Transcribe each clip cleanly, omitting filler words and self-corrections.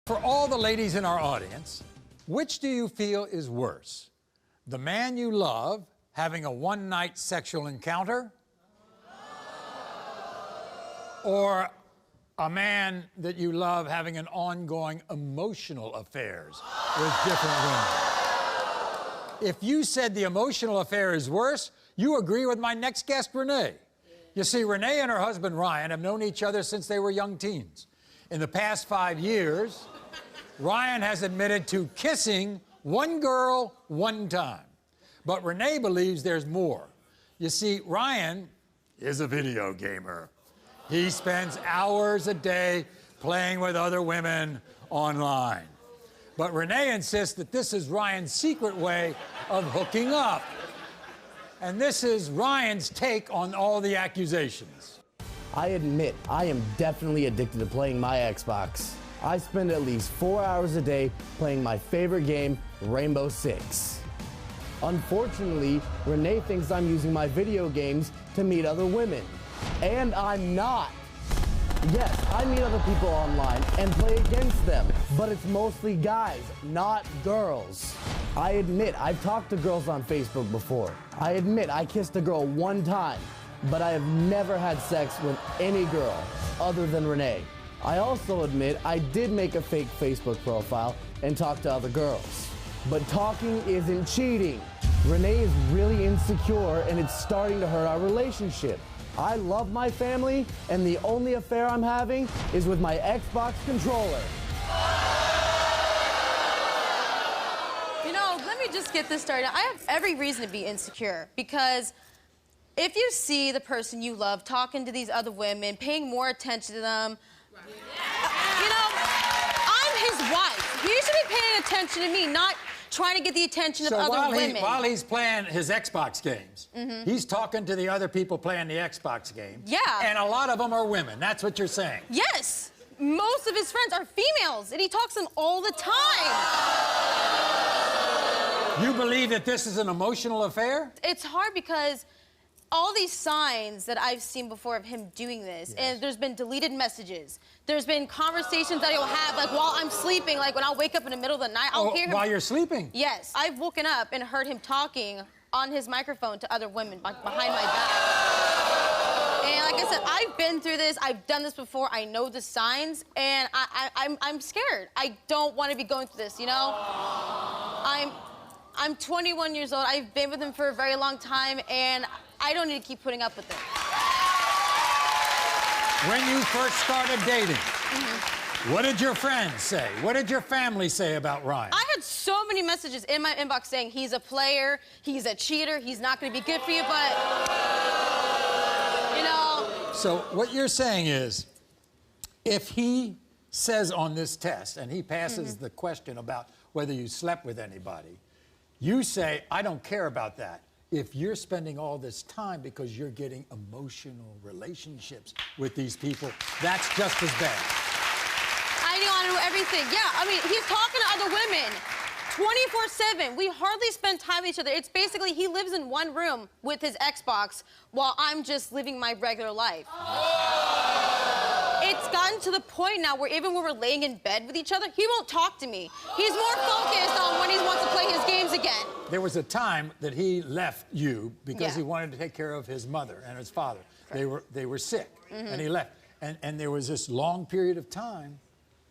For all the ladies in our audience, which do you feel is worse? The man you love having a one-night sexual encounter? Or a man that you love having an ongoing emotional affairs with different women? If you said the emotional affair is worse, you agree with my next guest, Renee. You see, Renee and her husband, Ryan, have known each other since they were young teens. In the past 5 years, Ryan has admitted to kissing one girl one time. But Renee believes there's more. You see, Ryan is a video gamer. He spends hours a day playing with other women online. But Renee insists that this is Ryan's secret way of hooking up. And this is Ryan's take on all the accusations. I admit, I am definitely addicted to playing my Xbox. I spend at least 4 hours a day playing my favorite game, Rainbow Six. Unfortunately, Renee thinks I'm using my video games to meet other women. And I'm not. Yes, I meet other people online and play against them, but it's mostly guys, not girls. I admit I've talked to girls on Facebook before. I admit I kissed a girl one time, but I have never had sex with any girl other than Renee. I also admit I did make a fake Facebook profile and talk to other girls. But talking isn't cheating. Renee is really insecure and it's starting to hurt our relationship. I love my family, and the only affair I'm having is with my Xbox controller. You know, let me just get this started. I have every reason to be insecure because if you see the person you love talking to these other women, paying more attention to them, you know, I'm his wife. He should be paying attention to me, not trying to get the attention of other women. While he's playing his Xbox games, he's talking to the other people playing the Xbox game. Yeah. And a lot of them are women. That's what you're saying. Yes. Most of his friends are females, and he talks to them all the time. You believe that this is an emotional affair? It's hard because all these signs that I've seen before of him doing this, and there's been deleted messages. There's been conversations that he'll have, like, while I'm sleeping, like, when I'll wake up in the middle of the night, I'll hear him. While you're sleeping? Yes. I've woken up and heard him talking on his microphone to other women behind my back. And like I said, I've been through this. I've done this before. I know the signs, and I'm scared. I don't want to be going through this, you know? I'm 21 years old. I've been with him for a very long time, and I don't need to keep putting up with it. When you first started dating, what did your friends say? What did your family say about Ryan? I had so many messages in my inbox saying he's a player, he's a cheater, he's not going to be good for you, but, you know. So what you're saying is, if he says on this test, and he passes the question about whether you slept with anybody, you say, I don't care about that. If you're spending all this time because you're getting emotional relationships with these people, that's just as bad. I want to do everything. Yeah, I mean, he's talking to other women 24/7. We hardly spend time with each other. It's basically he lives in one room with his Xbox while I'm just living my regular life. It's gotten to the point now where even when we're laying in bed with each other, he won't talk to me. He's more focused on when he wants to play his games again. There was a time that he left you because he wanted to take care of his mother and his father. Correct. They were sick, and he left. And there was this long period of time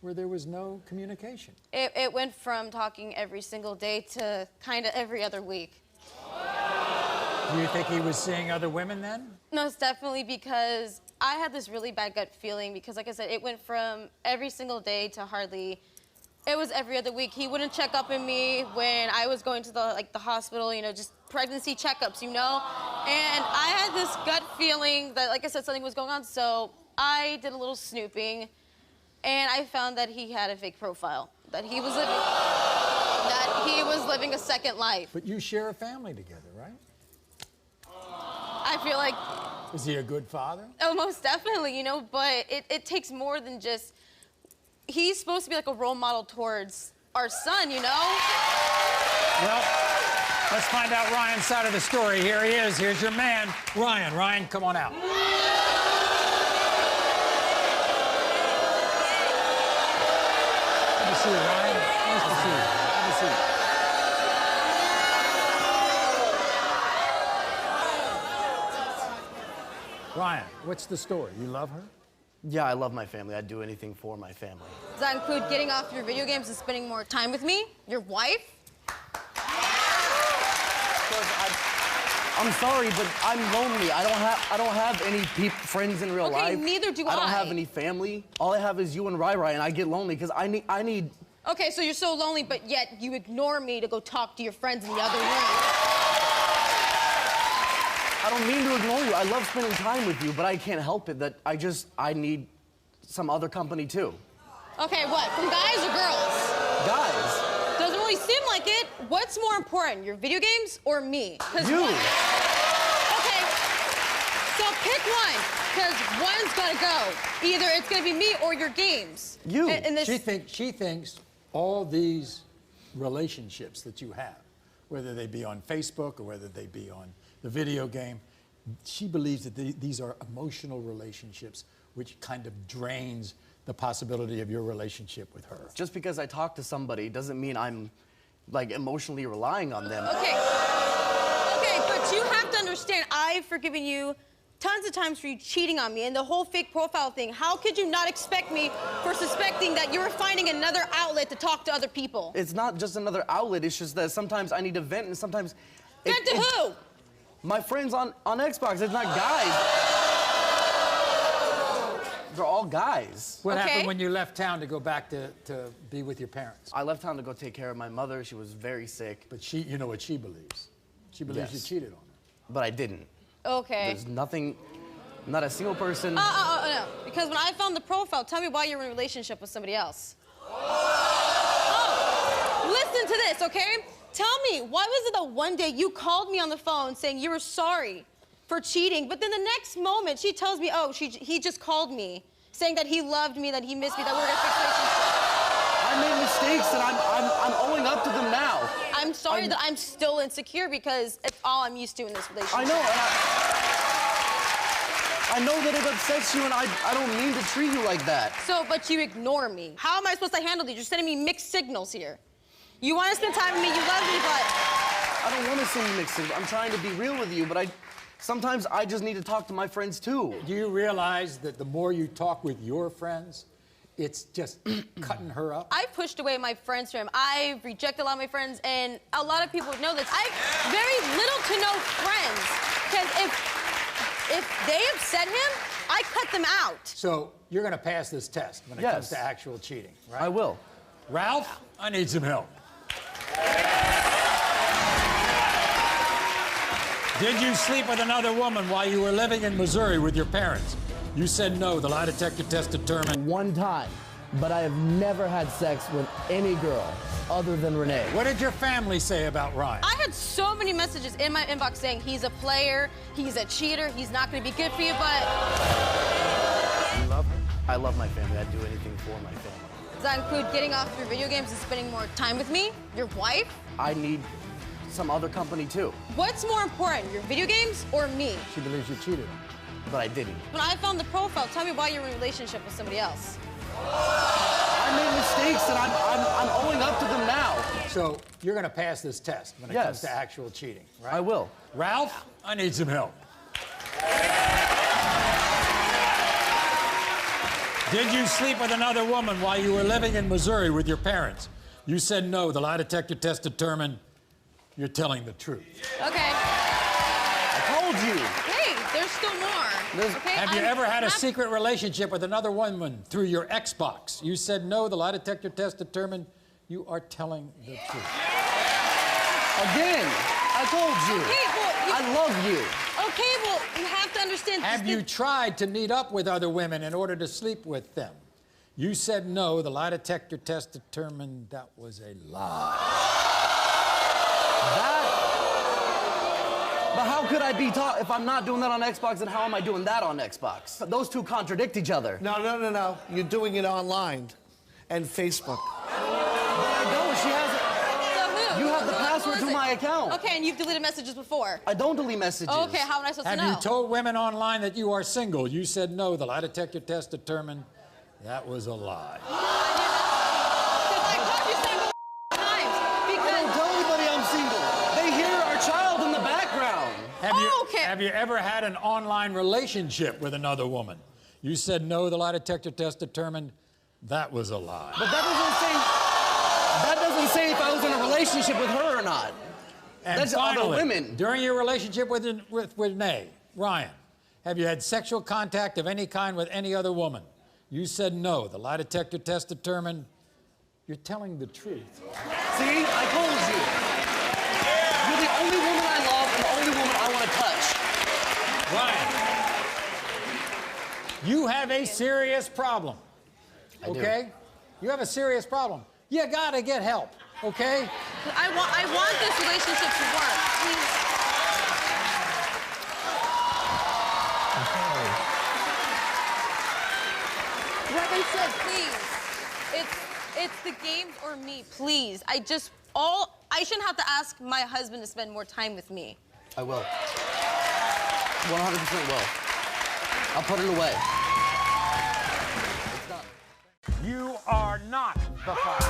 where there was no communication. It went from talking every single day to kind of every other week. Do you think he was seeing other women then? No, it's definitely because I had this really bad gut feeling because, like I said, it went from every single day to hardly... It was every other week. He wouldn't check up on me when I was going to the hospital, you know, just pregnancy checkups, you know? And I had this gut feeling that, like I said, something was going on, so I did a little snooping, and I found that he had a fake profile, that he was living a second life. But you share a family together, right? I feel like... Is he a good father? Oh, most definitely, you know, but it takes more than just... He's supposed to be like a role model towards our son, you know? Well, let's find out Ryan's side of the story. Here he is. Here's your man, Ryan. Ryan, come on out. Good to see you, Ryan. Nice to see you. Good to see you. Ryan, what's the story? You love her? Yeah, I love my family. I'd do anything for my family. Does that include getting off your video games and spending more time with me? Your wife? I'm sorry, but I'm lonely. I don't have any friends in real life. Okay, neither do I. I don't have any family. All I have is you and Rai, and I get lonely because I need. Okay, so you're so lonely, but yet you ignore me to go talk to your friends in the other room. I don't mean to ignore you. I love spending time with you, but I can't help it that I need some other company too. Okay, what? From guys or girls? Guys. Doesn't really seem like it. What's more important, your video games or me? You. Okay, so pick one, because one's gotta go. Either it's gonna be me or your games. You. And this... She thinks all these relationships that you have, whether they be on Facebook or whether they be on the video game, she believes that these are emotional relationships, which kind of drains the possibility of your relationship with her. Just because I talk to somebody doesn't mean I'm, like, emotionally relying on them. Okay, but you have to understand, I've forgiven you tons of times for you cheating on me and the whole fake profile thing. How could you not expect me for suspecting that you were finding another outlet to talk to other people? It's not just another outlet, it's just that sometimes I need to vent and sometimes... Vent to who? My friends on Xbox, it's not guys. They're all guys. What happened when you left town to go back to be with your parents? I left town to go take care of my mother. She was very sick. But you know what she believes. She believes you cheated on her. But I didn't. Okay. There's nothing, not a single person. No. Because when I found the profile, tell me why you're in a relationship with somebody else. Listen to this, okay? Tell me, why was it that one day you called me on the phone saying you were sorry for cheating, but then the next moment she tells me, oh, he just called me saying that he loved me, that he missed me, that we're gonna fix relationship. I made mistakes and I'm owing up to them now. I'm sorry that I'm still insecure because it's all I'm used to in this relationship. I know, I know that it upsets you and I don't mean to treat you like that. So, but you ignore me. How am I supposed to handle these? You're sending me mixed signals here. You want to spend time with me, you love me, but... I don't want to send you mixed signals. I'm trying to be real with you, but sometimes I just need to talk to my friends too. Do you realize that the more you talk with your friends, it's just cutting her up? I've pushed away my friends from him. I've rejected a lot of my friends, and a lot of people would know this. I've very little to no friends, because if they upset him, I cut them out. So you're going to pass this test when it comes to actual cheating, right? I will. Ralph, I need some help. Did you sleep with another woman while you were living in Missouri with your parents? You said no. The lie detector test determined. One time, but I have never had sex with any girl other than Renee. What did your family say about Ryan? I had so many messages in my inbox saying he's a player, he's a cheater, he's not going to be good for you, but... You love her? I love my family. I'd do anything for my family. Does that include getting off your video games and spending more time with me? Your wife? I need some other company too. What's more important, your video games or me? She believes you cheated on her. But I didn't. When I found the profile, tell me why you're in a relationship with somebody else. I made mistakes and I'm owing up to them now. So you're going to pass this test when it comes to actual cheating, right? I will. Ralph, I need some help. Did you sleep with another woman while you were living in Missouri with your parents? You said no. The lie detector test determined you're telling the truth. Okay. I told you. Hey, there's still more. Okay, Have you ever had a secret relationship with another woman through your Xbox? You said no. The lie detector test determined you are telling the truth. Again, I told you. Okay, well, I love you. Okay, well, you have to understand. Have you tried to meet up with other women in order to sleep with them? You said no. The lie detector test determined that was a lie. But how could I be taught if I'm not doing that on Xbox, then how am I doing that on Xbox? Those two contradict each other. No. You're doing it online and Facebook. But I don't. She has it. So who? You have the password to my account. Okay, and you've deleted messages before. I don't delete messages. Okay, how am I supposed to know? Have you told women online that you are single? You said no. The lie detector test determined that was a lie. The Okay. Have you ever had an online relationship with another woman? You said no, the lie detector test determined that was a lie. But that doesn't say if I was in a relationship with her or not. And That's finally, other women. during your relationship with Renee, Ryan, have you had sexual contact of any kind with any other woman? You said no. The lie detector test determined you're telling the truth. See, I told you. You're the only woman I love and the only woman I want to touch. Ryan, you have a serious problem, okay? You have a serious problem. You gotta get help, okay? I want this relationship to work. Please. Like I said, please. It's the games or me, please. I shouldn't have to ask my husband to spend more time with me. I will. 100% will. I'll put it away. You are not the father.